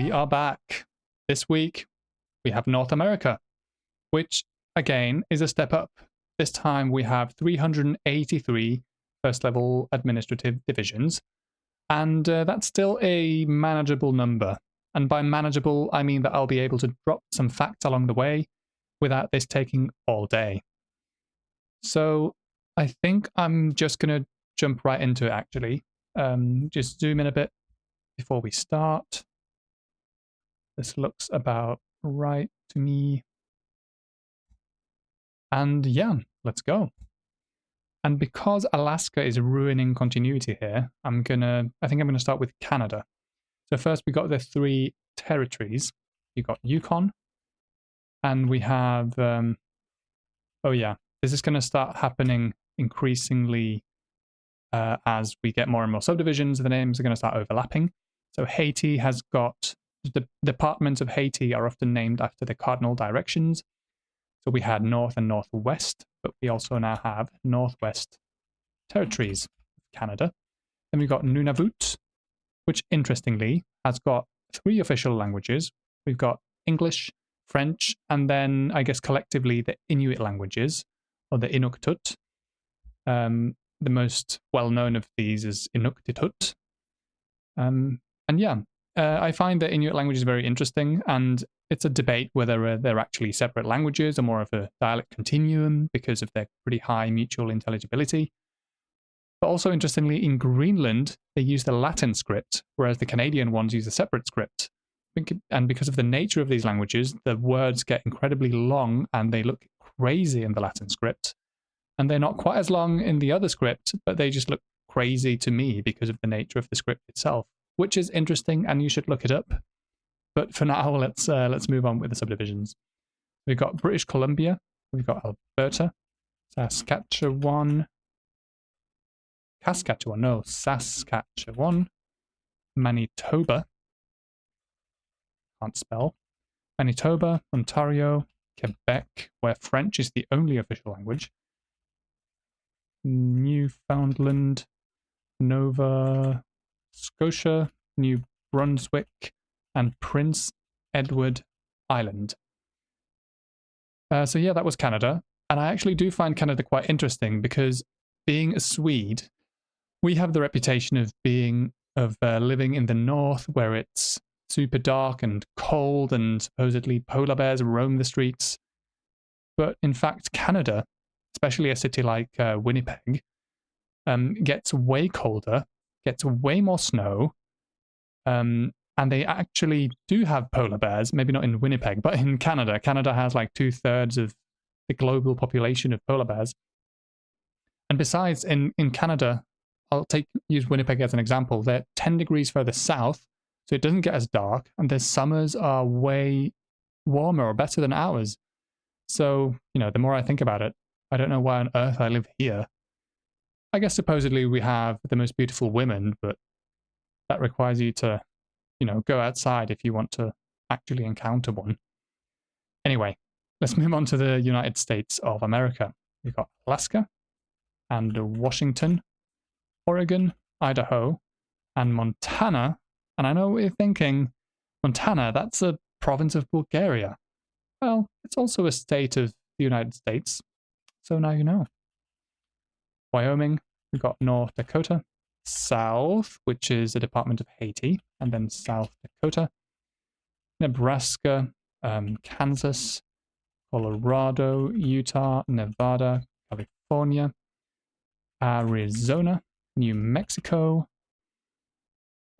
we are back. This week, we have North America, which, again, is a step up. This time we have 383 first-level administrative divisions, and that's still a manageable number. And by manageable, I mean that I'll be able to drop some facts along the way without this taking all day. So I think I'm just going to jump right into it, actually. Just zoom in a bit before we start. This looks about right to me. And yeah, let's go. And because Alaska is ruining continuity here, I think I'm gonna start with Canada. So first we got the 3 territories. You got Yukon, and we have oh yeah, this is gonna start happening increasingly as we get more and more subdivisions. The names are gonna start overlapping. So Haiti has got the departments of Haiti are often named after the cardinal directions. So we had North and Northwest, but we also now have Northwest territories of Canada. Then we've got Nunavut, which interestingly has got 3 official languages. We've got English, French, and then I guess collectively the Inuit languages, or the Inuktitut. The most well-known of these is Inuktitut. And yeah, I find the Inuit language is very interesting, and it's a debate whether they're actually separate languages or more of a dialect continuum because of their pretty high mutual intelligibility. But also interestingly, in Greenland, they use the Latin script, whereas the Canadian ones use a separate script. And because of the nature of these languages, the words get incredibly long and they look crazy in the Latin script. And they're not quite as long in the other script, but they just look crazy to me because of the nature of the script itself, which is interesting and you should look it up. But for now, let's move on with the subdivisions. We've got British Columbia, we've got Alberta, Saskatchewan, Manitoba, can't spell, Manitoba, Ontario, Quebec, where French is the only official language, Newfoundland, Nova Scotia, New Brunswick, and Prince Edward Island. So yeah, that was Canada. And I actually do find Canada quite interesting because being a Swede, we have the reputation of living in the north where it's super dark and cold and supposedly polar bears roam the streets. But in fact, Canada, especially a city like Winnipeg, gets way colder, gets way more snow, and they actually do have polar bears, maybe not in Winnipeg, but in Canada. Canada has like 2/3 of the global population of polar bears. And besides, in Canada, use Winnipeg as an example. They're 10 degrees further south, so it doesn't get as dark, and their summers are way warmer or better than ours. So, the more I think about it, I don't know why on earth I live here. I guess supposedly we have the most beautiful women, but that requires you to go outside if you want to actually encounter one. Anyway, let's move on to the United States of America. We've got Alaska and Washington, Oregon, Idaho, and Montana. And I know what you're thinking, Montana, that's a province of Bulgaria. Well, it's also a state of the United States, so now you know. Wyoming, we've got North Dakota, South, which is a department of Haiti, and then South Dakota, Nebraska, Kansas, Colorado, Utah, Nevada, California, Arizona, New Mexico,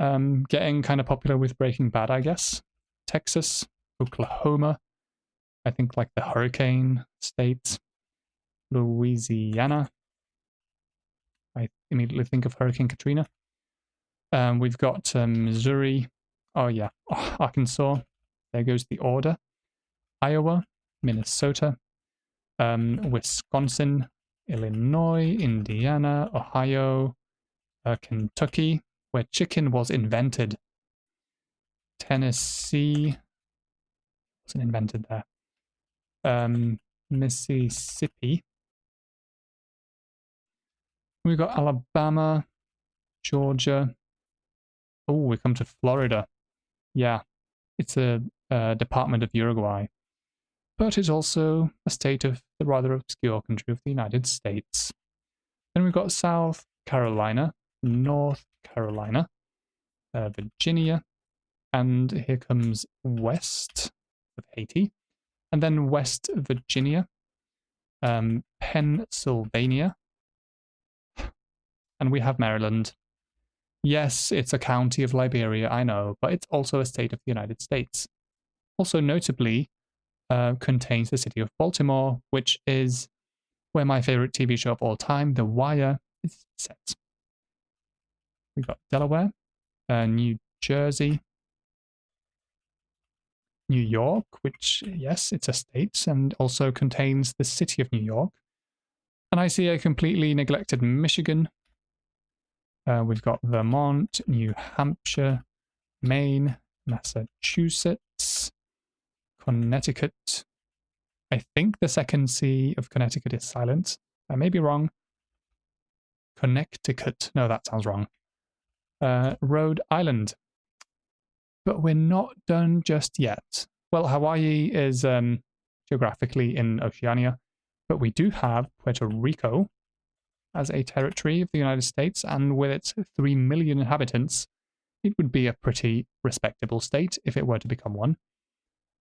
getting kind of popular with Breaking Bad, I guess, Texas, Oklahoma, I think like the hurricane state, Louisiana, I immediately think of Hurricane Katrina. We've got Missouri. Oh, yeah. Arkansas. There goes the order. Iowa. Minnesota. Wisconsin. Illinois. Indiana. Ohio. Kentucky, where chicken was invented. Tennessee. Wasn't invented there. Mississippi. We've got Alabama, Georgia. Oh, we come to Florida. Yeah, It's a department of Uruguay, but it's also a state of the rather obscure country of the United States. Then we've got South Carolina, North Carolina, Virginia, and here comes west of Haiti, and then West Virginia, Pennsylvania, and we have Maryland. Yes, it's a county of Liberia, I know, but it's also a state of the United States. Also notably, contains the city of Baltimore, which is where my favorite TV show of all time, The Wire, is set. We've got Delaware, New Jersey, New York, which, yes, it's a state and also contains the city of New York. And I see a completely neglected Michigan. We've got Vermont, New Hampshire, Maine, Massachusetts, Connecticut. I think the second C of Connecticut is silent. I may be wrong. Connecticut. No, that sounds wrong. Rhode Island. But we're not done just yet. Well, Hawaii is geographically in Oceania, but we do have Puerto Rico as a territory of the United States, and with its 3 million inhabitants, it would be a pretty respectable state if it were to become one.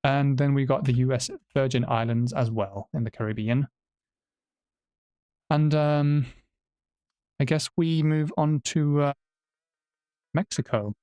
And then we got the US Virgin Islands as well in the Caribbean. And I guess we move on to Mexico.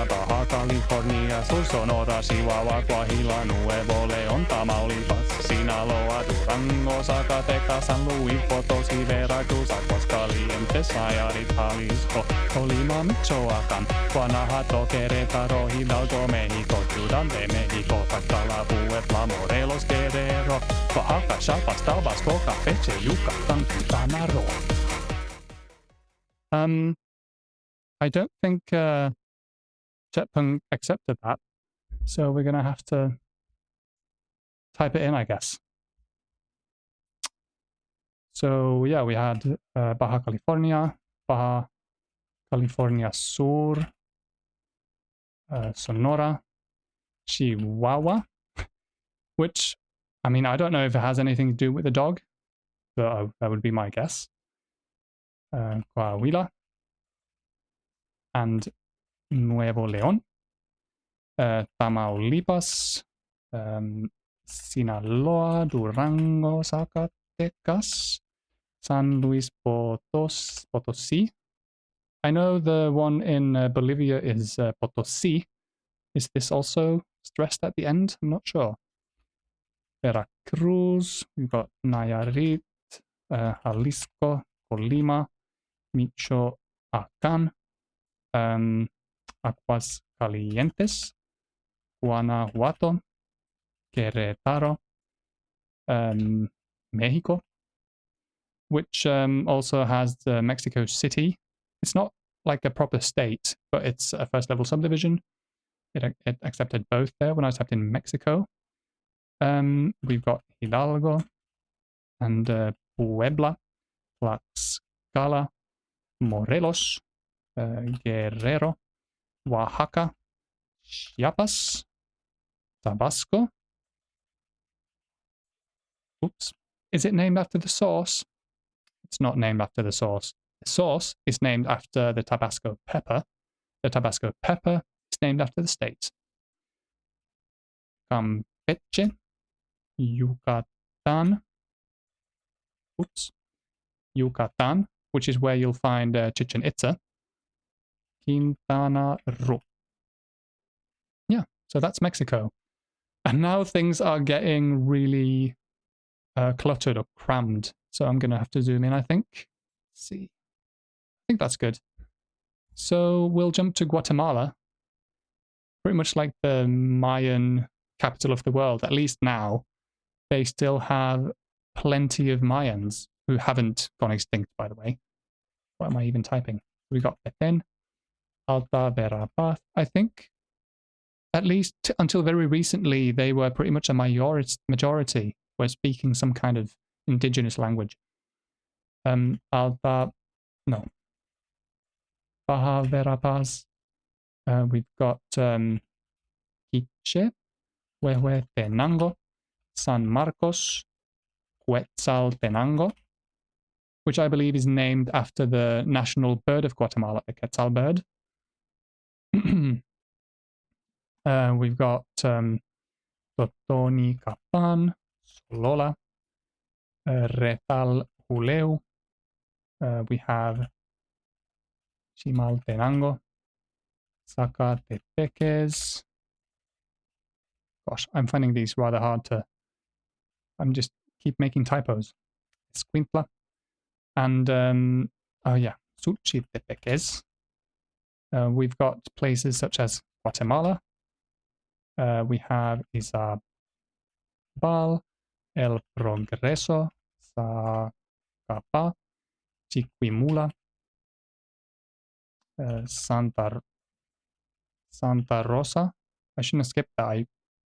Baja California, Sur Sonora, Chihuahua, Coahuila, Nuevo León, Tamaulipas, Sinaloa, Durango, Zacatecas, San Luis Potosí, Veracruz, Aguascalientes, Nayarit, Jalisco, Colima, Michoacán, Guanajuato, Querétaro, Hidalgo, México, Ciudad de México, Tlaxcala, Puebla, Morelos, Guerrero, Oaxaca, Chiapas, Tabasco, Campeche, Yucatán, Quintana Roo. I don't think Jetpunk accepted that, so we're going to have to type it in, I guess. So yeah, we had Baja California, Baja California Sur, Sonora, Chihuahua, which, I mean, I don't know if it has anything to do with the dog, but that would be my guess. Coahuila, and Nuevo León, Tamaulipas, Sinaloa, Durango, Zacatecas, San Luis Potosí. I know the one in Bolivia is Potosí. Is this also stressed at the end? I'm not sure. Veracruz, we've got Nayarit, Jalisco, Colima, Michoacán, Aguascalientes, Guanajuato, Querétaro, Mexico, which also has the Mexico City. It's not like a proper state, but it's a first level subdivision. It accepted both there when I typed in Mexico. We've got Hidalgo and Puebla, Tlaxcala, Morelos, Guerrero, Oaxaca, Chiapas, Tabasco. Oops. Is it named after the sauce? It's not named after the sauce. The sauce is named after the Tabasco pepper. The Tabasco pepper is named after the state. Campeche, Yucatan. Oops. Yucatan, which is where you'll find Chichen Itza. Quintana Roo. Yeah, so that's Mexico. And now things are getting really cluttered or crammed. So I'm going to have to zoom in, I think. Let's see. I think that's good. So we'll jump to Guatemala. Pretty much like the Mayan capital of the world, at least now. They still have plenty of Mayans who haven't gone extinct, by the way. What am I even typing? We got Petén, Alta Verapaz, I think. At least until very recently, they were pretty much a majority. were speaking some kind of indigenous language. Baja Verapaz. We've got Quiche, Huehuetenango, San Marcos, Quetzaltenango, which I believe is named after the national bird of Guatemala, the Quetzal bird. We've got Totoni Capan, Solola, Retal Juleu. We have Chimaltenango, Zacatepeques. Gosh, I'm finding these rather hard to... I'm just keep making typos. Escuintla. And, Suchitepeques. We've got places such as Guatemala. We have Izabal, El Progreso, Zacapa, Chiquimula, Santa Rosa. I shouldn't have skipped that. I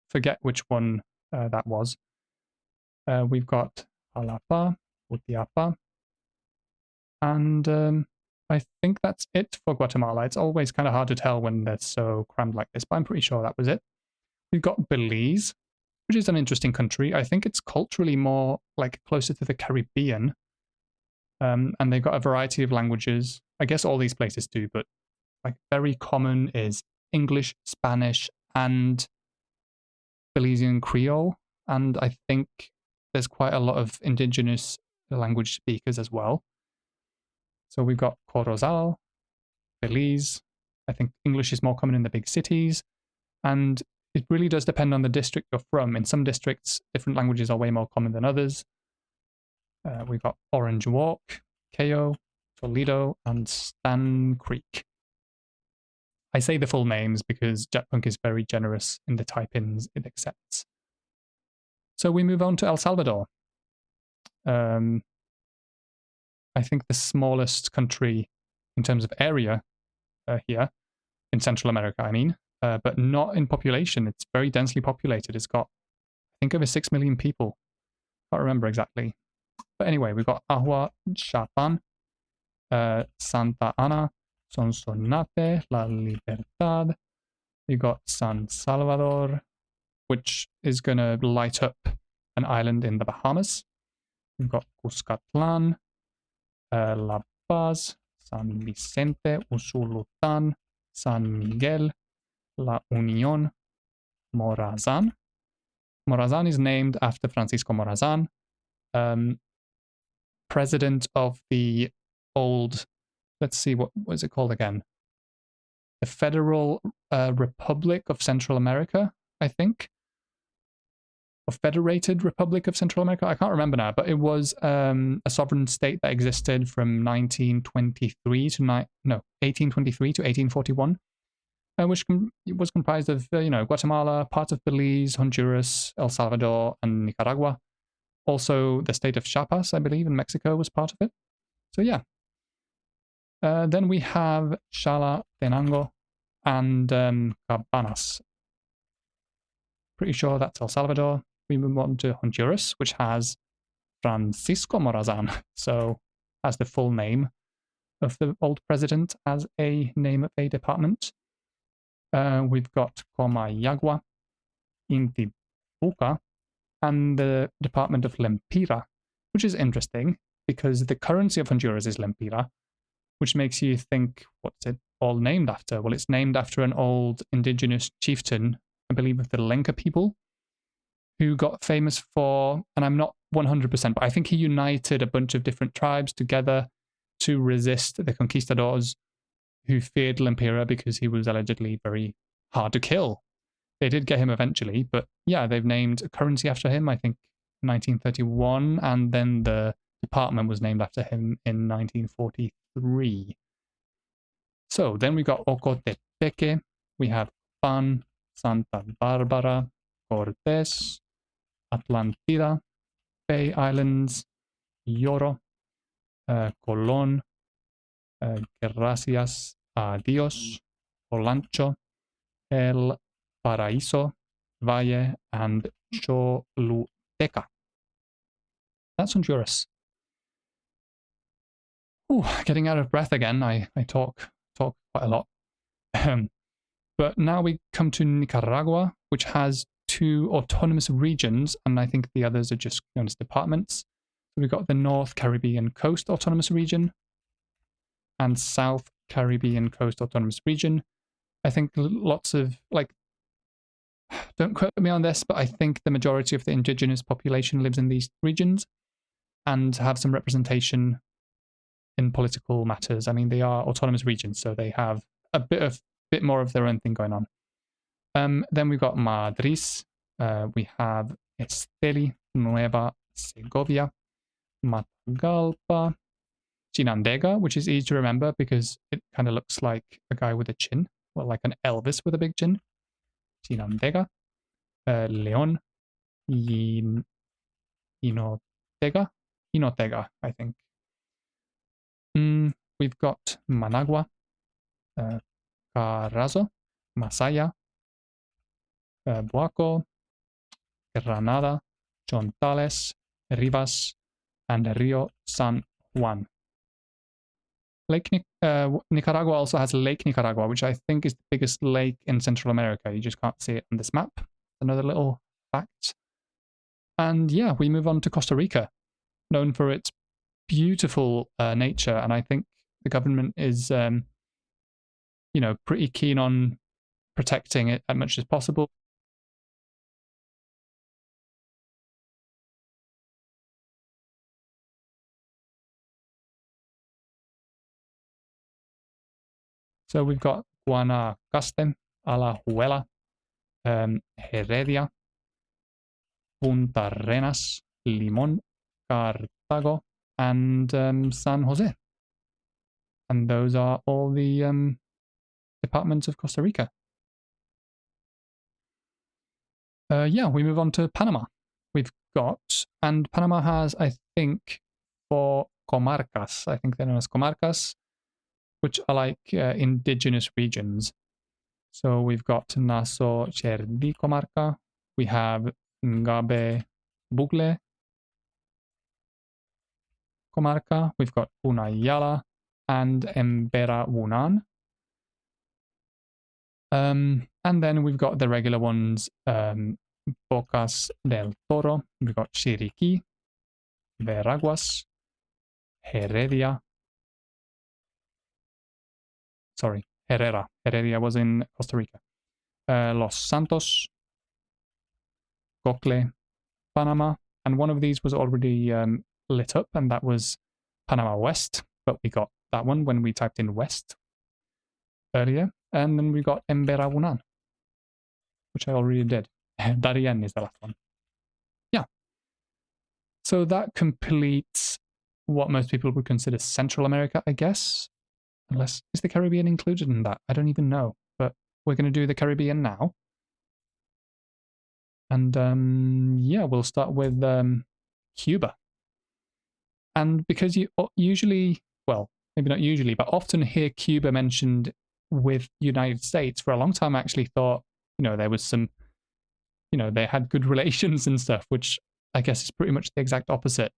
forget which one that was. We've got Jalapa, Utiapa, and I think that's it for Guatemala. It's always kind of hard to tell when they're so crammed like this, but I'm pretty sure that was it. We've got Belize, which is an interesting country. I think it's culturally more like closer to the Caribbean, and they've got a variety of languages. I guess all these places do, but like very common is English, Spanish, and Belizean Creole, and I think there's quite a lot of indigenous language speakers as well. So we've got Corozal, Belize. I think English is more common in the big cities, and it really does depend on the district you're from. In some districts, different languages are way more common than others. We've got Orange Walk, Cayo, Toledo, and Stan Creek. I say the full names because Jetpunk is very generous in the type-ins it accepts. So we move on to El Salvador. I think the smallest country in terms of area here, in Central America, I mean, but not in population. It's very densely populated. It's got, I think, over 6 million people. Can't remember exactly. But anyway, we've got Agua Chapan, Santa Ana, Sonsonate, La Libertad. We've got San Salvador, which is going to light up an island in the Bahamas. We've got Cuscatlan, La Paz, San Vicente, Usulután, San Miguel, La Unión, Morazán. Morazán is named after Francisco Morazán, president of the old, let's see, what was it called again? The Federal Republic of Central America, I think. Or Federated Republic of Central America. I can't remember now, but it was a sovereign state that existed from 1823 to 1841, which was comprised of Guatemala, part of Belize, Honduras, El Salvador, and Nicaragua. Also, the state of Chiapas, I believe, in Mexico was part of it. So yeah. Then we have Chalatenango and Cabanas. Pretty sure that's El Salvador. We move on to Honduras, which has Francisco Morazán, so has the full name of the old president as a name of a department. We've got Comayagua, Intibucá, and the Department of Lempira, which is interesting because the currency of Honduras is Lempira, which makes you think, what's it all named after? Well, it's named after an old indigenous chieftain, I believe, of the Lenca people, who got famous for, and I'm not 100%, but I think he united a bunch of different tribes together to resist the conquistadors who feared Lempira because he was allegedly very hard to kill. They did get him eventually, but yeah, they've named a currency after him, I think, in 1931, and then the department was named after him in 1943. So then we got Ocotepeque, we have Pan, Santa Barbara, Cortés, Atlantida, Bay Islands, Lloro, Colón, Gracias a Dios, Olancho, El Paraíso, Valle, and Choluteca. that's Honduras. Ooh, getting out of breath again. I talk quite a lot. But now we come to Nicaragua, which has 2 autonomous regions, and I think the others are just known as departments. So we've got the North Caribbean Coast Autonomous Region and South Caribbean Coast Autonomous Region. I think lots of, like, don't quote me on this, but I think the majority of the indigenous population lives in these regions and have some representation in political matters. I mean, they are autonomous regions, so they have a bit more of their own thing going on. Then we've got Madrid. We have Esteli, Nueva Segovia, Matagalpa, Chinandega, which is easy to remember because it kind of looks like a guy with a chin, well, like an Elvis with a big chin. Chinandega, Leon, Inotega, I think. We've got Managua, Carazo, Masaya, Buaco, Granada, Chontales, Rivas, and Rio San Juan. Nicaragua also has Lake Nicaragua, which I think is the biggest lake in Central America. You just can't see it on this map. Another little fact. And yeah, we move on to Costa Rica, known for its beautiful nature, and I think the government is, pretty keen on protecting it as much as possible. So we've got Guanacaste, Alajuela, Heredia, Punta Arenas, Limón, Cartago, and San Jose. And those are all the departments of Costa Rica. Yeah, we move on to Panama. We've got, and Panama has, I think, 4 comarcas. I think they're known as comarcas, which are like indigenous regions. So we've got Naso Cherdi comarca. We have Ngabe Bugle comarca. We've got Unayala and Embera Wunan. And then we've got the regular ones, Bocas del Toro. We've got Chiriquí, Veraguas, Heredia. Sorry, Herrera. Heredia was in Costa Rica. Los Santos, Cocle, Panama. And one of these was already lit up, and that was Panama West. But we got that one when we typed in West earlier. And then we got Embera Wunan, which I already did. Darien is the last one. Yeah. So that completes what most people would consider Central America, I guess. Unless, is the Caribbean included in that? I don't even know. But we're going to do the Caribbean now. And yeah, we'll start with Cuba. And because you usually, well, maybe not usually, but often hear Cuba mentioned with United States, for a long time I actually thought, there was some, they had good relations and stuff, which I guess is pretty much the exact opposite.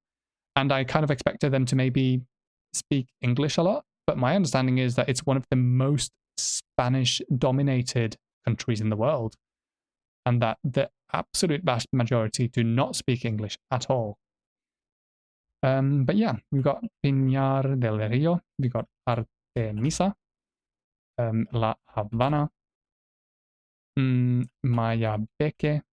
And I kind of expected them to maybe speak English a lot, but my understanding is that it's one of the most Spanish-dominated countries in the world, and that the absolute vast majority do not speak English at all. But yeah, we've got Pinar del Rio, we've got Artemisa, La Habana, Mayabeque,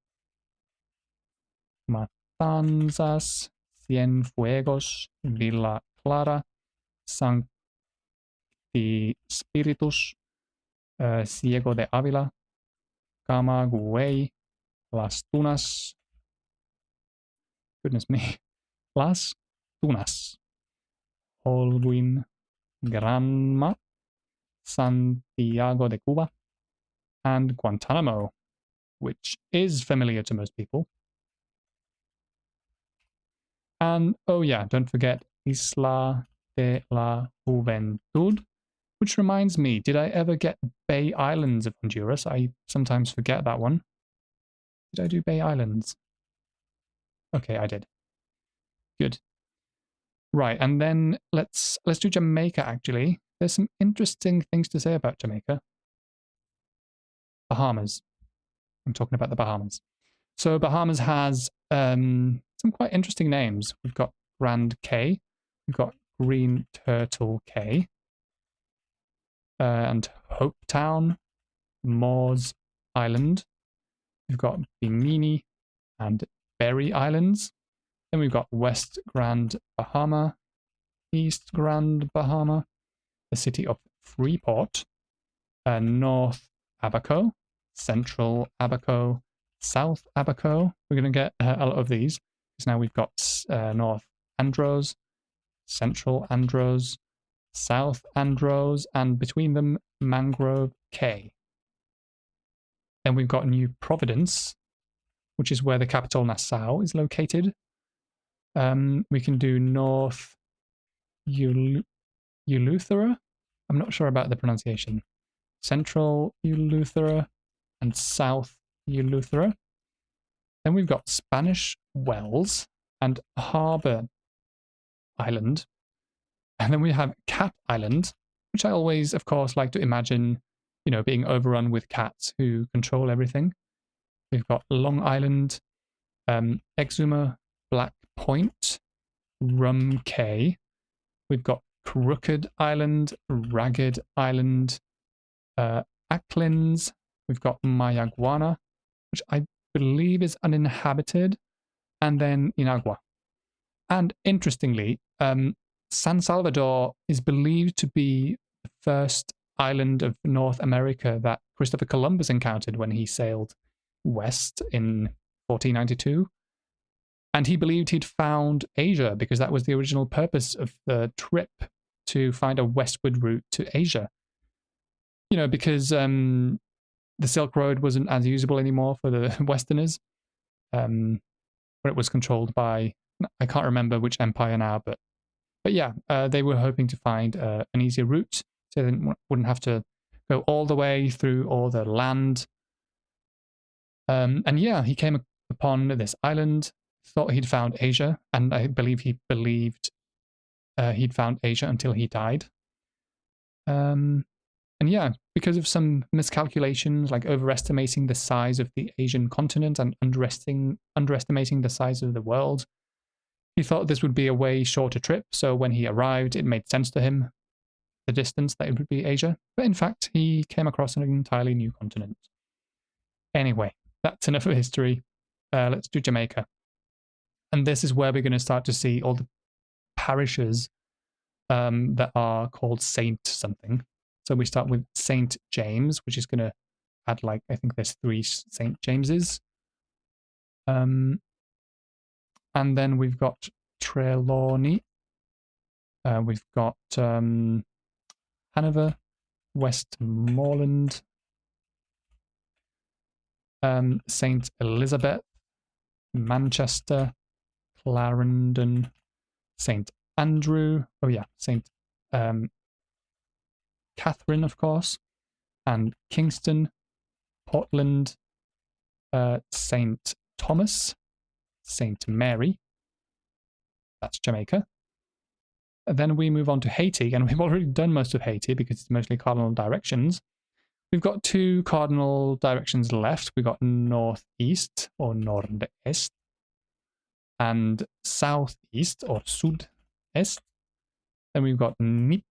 Matanzas, Cienfuegos, Villa Clara, Sancti Spiritus, Ciego de Ávila, Camagüey, Las Tunas, goodness me, Las Tunas, Holguin, Granma, Santiago de Cuba, and Guantanamo, which is familiar to most people. And, oh yeah, don't forget Isla de la Juventud, which reminds me, did I ever get Bay Islands of Honduras? I sometimes forget that one. Did I do Bay Islands? Okay, I did. Good. Right, and then let's do Jamaica, actually. There's some interesting things to say about Jamaica. Bahamas. I'm talking about the Bahamas. So Bahamas has some quite interesting names. We've got Grand Cay, we've got Green Turtle Cay, and Hope Town, Moors Island. We've got Bimini and Berry Islands. Then we've got West Grand Bahama, East Grand Bahama, the city of Freeport, North Abaco, Central Abaco, South Abaco. We're going to get a lot of these because now we've got North Andros, Central Andros, South Andros, and between them, Mangrove Cay. Then we've got New Providence, which is where the capital Nassau is located. We can do North Eleuthera. I'm not sure about the pronunciation. Central Eleuthera and South Eleuthera. Then we've got Spanish Wells and Harbour Island. And then we have Cat Island, which I always, of course, like to imagine, you know, being overrun with cats who control everything. We've got Long Island, Exuma, Black Point, Rum Cay. We've got Crooked Island, Ragged Island, Acklins. We've got Mayaguana, which I believe is uninhabited, and then Inagua. And interestingly, San Salvador is believed to be the first island of North America that Christopher Columbus encountered when he sailed west in 1492. And he believed he'd found Asia because that was the original purpose of the trip, to find a westward route to Asia. You know, because the Silk Road wasn't as usable anymore for the Westerners, when it was controlled by, I can't remember which empire now, but yeah, they were hoping to find an easier route so they wouldn't have to go all the way through all the land. And yeah, he came upon this island, thought he'd found Asia, and I believe he believed he'd found Asia until he died. And yeah, because of some miscalculations, like overestimating the size of the Asian continent and underestimating the size of the world, he thought this would be a way shorter trip. So when he arrived, it made sense to him, the distance, that it would be Asia. But in fact, he came across an entirely new continent. Anyway, that's enough of history. Let's do Jamaica. And this is where we're going to start to see all the parishes that are called Saint something. So we start with Saint James, which is going to add, like, I think there's 3 Saint Jameses. And then we've got Trelawney. We've got Hanover, Westmoreland, Saint Elizabeth, Manchester, Clarendon, Saint Andrew. Oh yeah, Saint Catherine, of course, and Kingston, Portland, Saint Thomas, Saint Mary. That's Jamaica. And then we move on to Haiti, and we've already done most of Haiti because it's mostly cardinal directions. We've got 2 cardinal directions left. We've got northeast or nord-est and southeast or sud-est. Then we've got Nip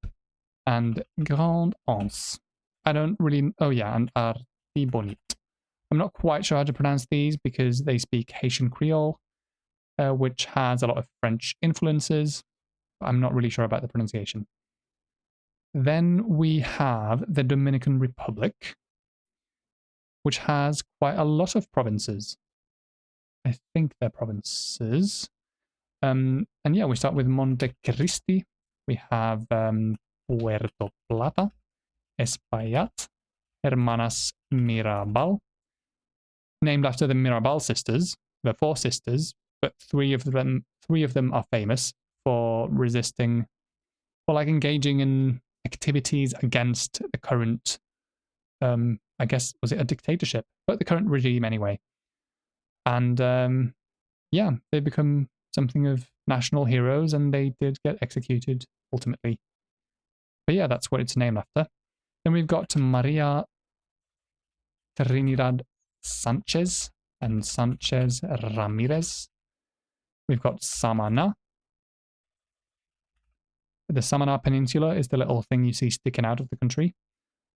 and Grand Anse. I don't really... Oh yeah, and Artibonite. I'm not quite sure how to pronounce these because they speak Haitian Creole, which has a lot of French influences. I'm not really sure about the pronunciation. Then we have the Dominican Republic, which has quite a lot of provinces. I think they're provinces. And yeah, we start with Monte Cristi. We have Puerto Plata, Espaillat, Hermanas Mirabal, named after the Mirabal sisters. There are 4 sisters, but 3 of them are famous for resisting, or like engaging in activities against the current, I guess, was it a dictatorship? But the current regime anyway. And yeah, they become something of national heroes, and they did get executed ultimately. But yeah, that's what it's named after. Then we've got Maria Trinidad Sanchez and Sanchez Ramirez. We've got Samana. The Samana Peninsula is the little thing you see sticking out of the country,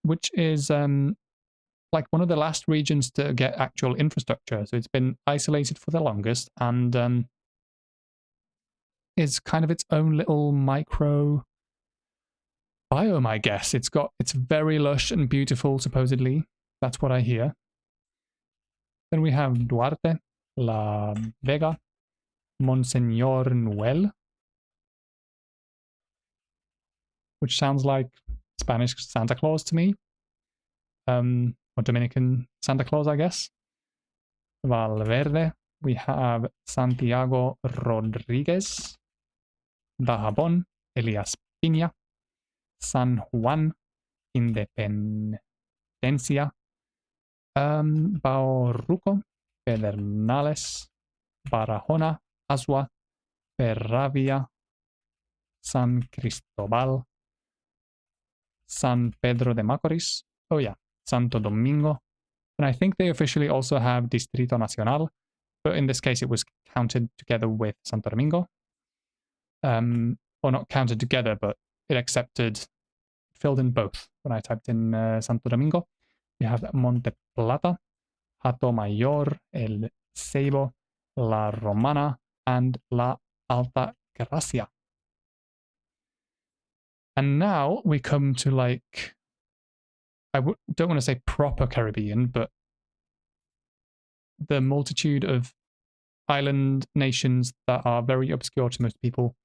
which is like one of the last regions to get actual infrastructure. So it's been isolated for the longest and is kind of its own little micro biome, I guess. It's very lush and beautiful, supposedly. That's what I hear. Then we have Duarte, La Vega, Monseñor Noel, which sounds like Spanish Santa Claus to me. Or Dominican Santa Claus, I guess. Valverde, we have Santiago Rodriguez, Dajabon, Elias Piña, San Juan, Independencia, Bauruco, Pedernales, Barahona, Azua, Peravia, San Cristobal, San Pedro de Macorís, oh yeah, Santo Domingo, and I think they officially also have Distrito Nacional, but in this case it was counted together with Santo Domingo. Or not counted together, but it filled in both when I typed in Santo Domingo. We have Monte Plata, Hato Mayor, El Ceibo, La Romana, and La Alta Gracia. And now we come to like, don't want to say proper Caribbean, but the multitude of island nations that are very obscure to most people.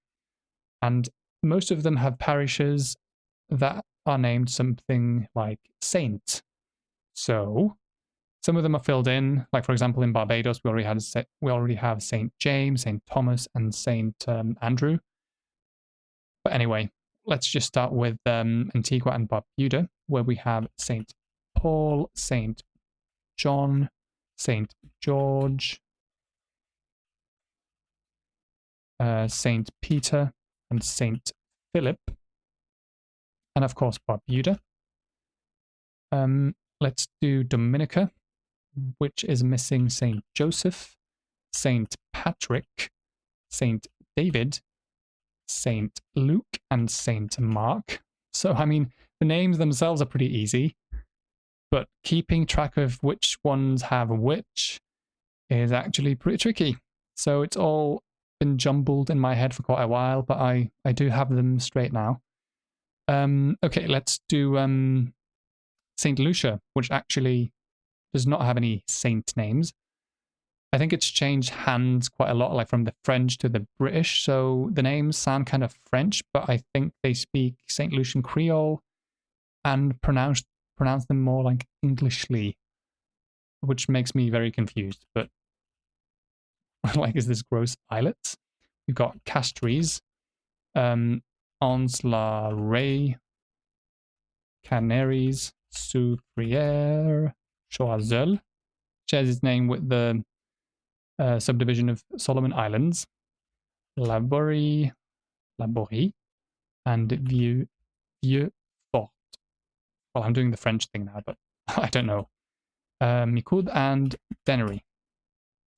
And most of them have parishes that are named something like Saint. So some of them are filled in. Like, for example, in Barbados, we already have Saint James, Saint Thomas, and Saint Andrew. But anyway, let's just start with Antigua and Barbuda, where we have Saint Paul, Saint John, Saint George, Saint Peter, and Saint Philip, and of course Barbuda. Let's do Dominica, which is missing Saint Joseph, Saint Patrick, Saint David, Saint Luke, and Saint Mark. So, I mean, the names themselves are pretty easy, but keeping track of which ones have which is actually pretty tricky. So it's all been jumbled in my head for quite a while, but I do have them straight now. Okay, let's do Saint Lucia, which actually does not have any saint names. I think it's changed hands quite a lot, like from the French to the British, so the names sound kind of French, but I think they speak Saint Lucian Creole and pronounce them more like Englishly, which makes me very confused. But like, is this gross islet? We've got Castries, Ans la Rey, Canaries, Soufriere, Choiseul, shares its name with the subdivision of Solomon Islands, Laborie, and Vieux Fort. Well, I'm doing the French thing now, but I don't know. Micoud and Dennery.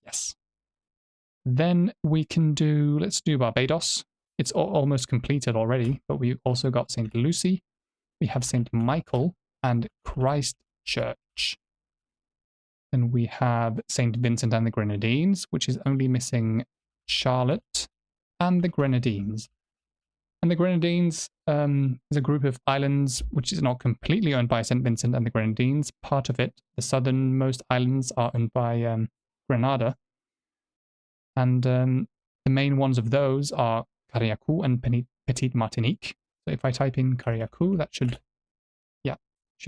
Yes. Then we can let's do Barbados. It's almost completed already, but we also got St. Lucie. We have St. Michael and Christ Church. Then we have St. Vincent and the Grenadines, which is only missing Charlotte and the Grenadines. And the Grenadines is a group of islands which is not completely owned by St. Vincent and the Grenadines. Part of it, the southernmost islands, are owned by Grenada. And the main ones of those are Carriacou and Petite Martinique. So if I type in Carriacou, that should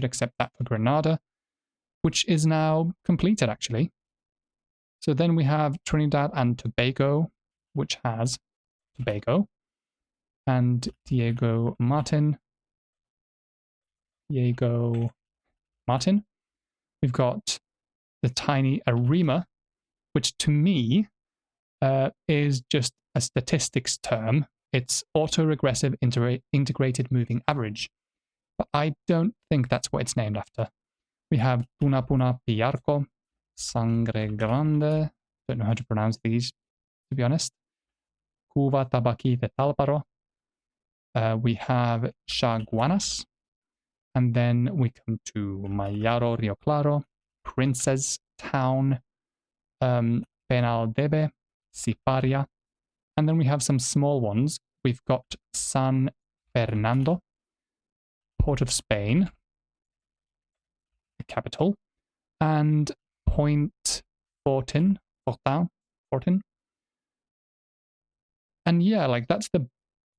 accept that for Grenada, which is now completed, actually. So then we have Trinidad and Tobago, which has Tobago, and Diego Martin. We've got the tiny Arima, which to me is just a statistics term. It's autoregressive integrated moving average. But I don't think that's what it's named after. We have Puna Puna Pillarco, Sangre Grande, don't know how to pronounce these, to be honest. Cuba Tabaqui de Talparo. We have Chaguanas. And then we come to Mayaro Rio Claro, Princess Town, Penaldebe, Siparia. And then we have some small ones. We've got San Fernando, Port of Spain, the capital, and Point Fortin. And yeah, like that's the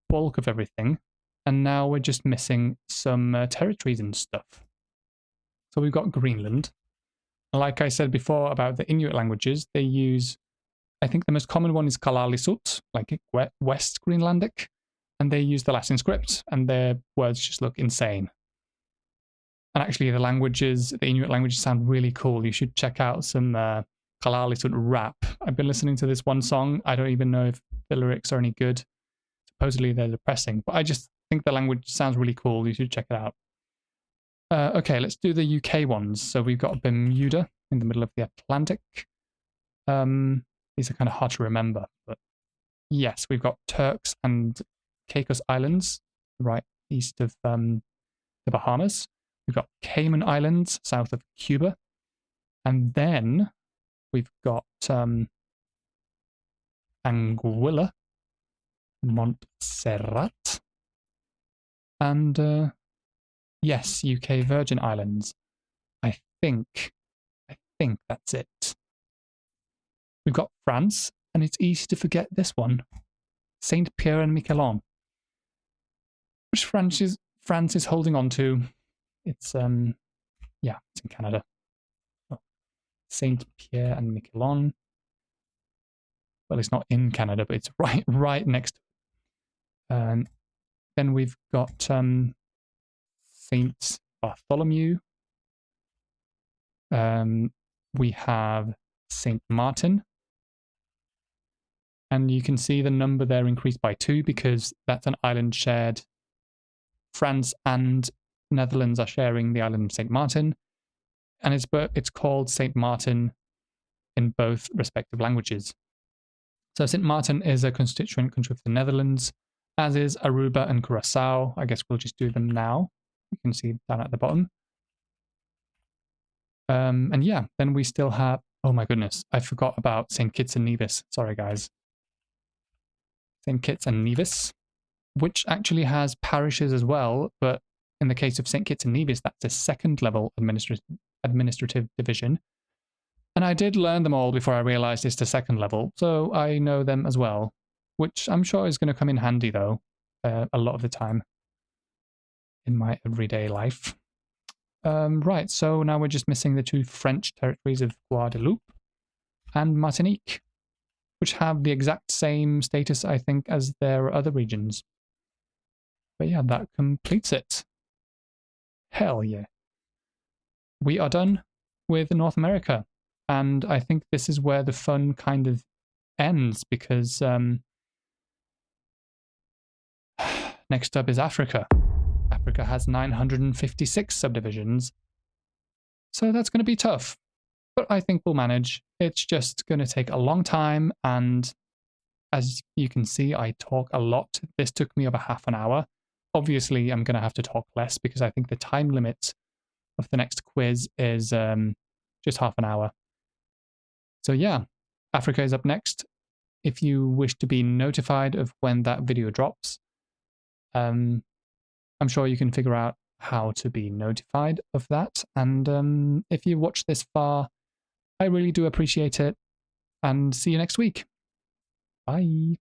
bulk of everything. And now we're just missing some territories and stuff. So we've got Greenland. Like I said before about the Inuit languages, they use, I think the most common one is Kalaallisut, like West Greenlandic, and they use the Latin script, and their words just look insane. And actually the Inuit languages sound really cool. You should check out some Kalaallisut rap. I've been listening to this one song. I don't even know if the lyrics are any good. Supposedly they're depressing, but I just think the language sounds really cool. You should check it out. Okay, let's do the UK ones. So we've got Bermuda in the middle of the Atlantic. These are kind of hard to remember, but yes, we've got Turks and Caicos Islands right east of the Bahamas. We've got Cayman Islands south of Cuba. And then we've got Anguilla, Montserrat, and yes, UK Virgin Islands. I think that's it. We've got France, and it's easy to forget this one. Saint Pierre and Miquelon. Which France is holding on to. It's it's in Canada. Oh. Saint Pierre and Miquelon. Well, it's not in Canada, but it's right next to it. Then we've got Saint Bartholomew. We have Saint Martin. And you can see the number there increased by 2 because that's an island shared. France and Netherlands are sharing the island of Saint Martin. And it's called Saint Martin in both respective languages. So Saint Martin is a constituent country of the Netherlands, as is Aruba and Curacao. I guess we'll just do them now. You can see down at the bottom. And yeah, then we still have, oh my goodness, I forgot about St. Kitts and Nevis. Sorry, guys. St. Kitts and Nevis, which actually has parishes as well, but in the case of St. Kitts and Nevis, that's a second level administrative division. And I did learn them all before I realized it's the second level, so I know them as well, which I'm sure is going to come in handy, though, a lot of the time in my everyday life. Right, so now we're just missing the 2 French territories of Guadeloupe and Martinique, which have the exact same status, I think, as their other regions. But yeah, that completes it. Hell yeah. We are done with North America. And I think this is where the fun kind of ends, because next up is Africa. Africa has 956 subdivisions. So that's going to be tough. But I think we'll manage. It's just going to take a long time. And as you can see, I talk a lot. This took me over half an hour. Obviously, I'm going to have to talk less because I think the time limit of the next quiz is just half an hour. So yeah, Africa is up next. If you wish to be notified of when that video drops, I'm sure you can figure out how to be notified of that. And if you watched this far, I really do appreciate it. And see you next week. Bye.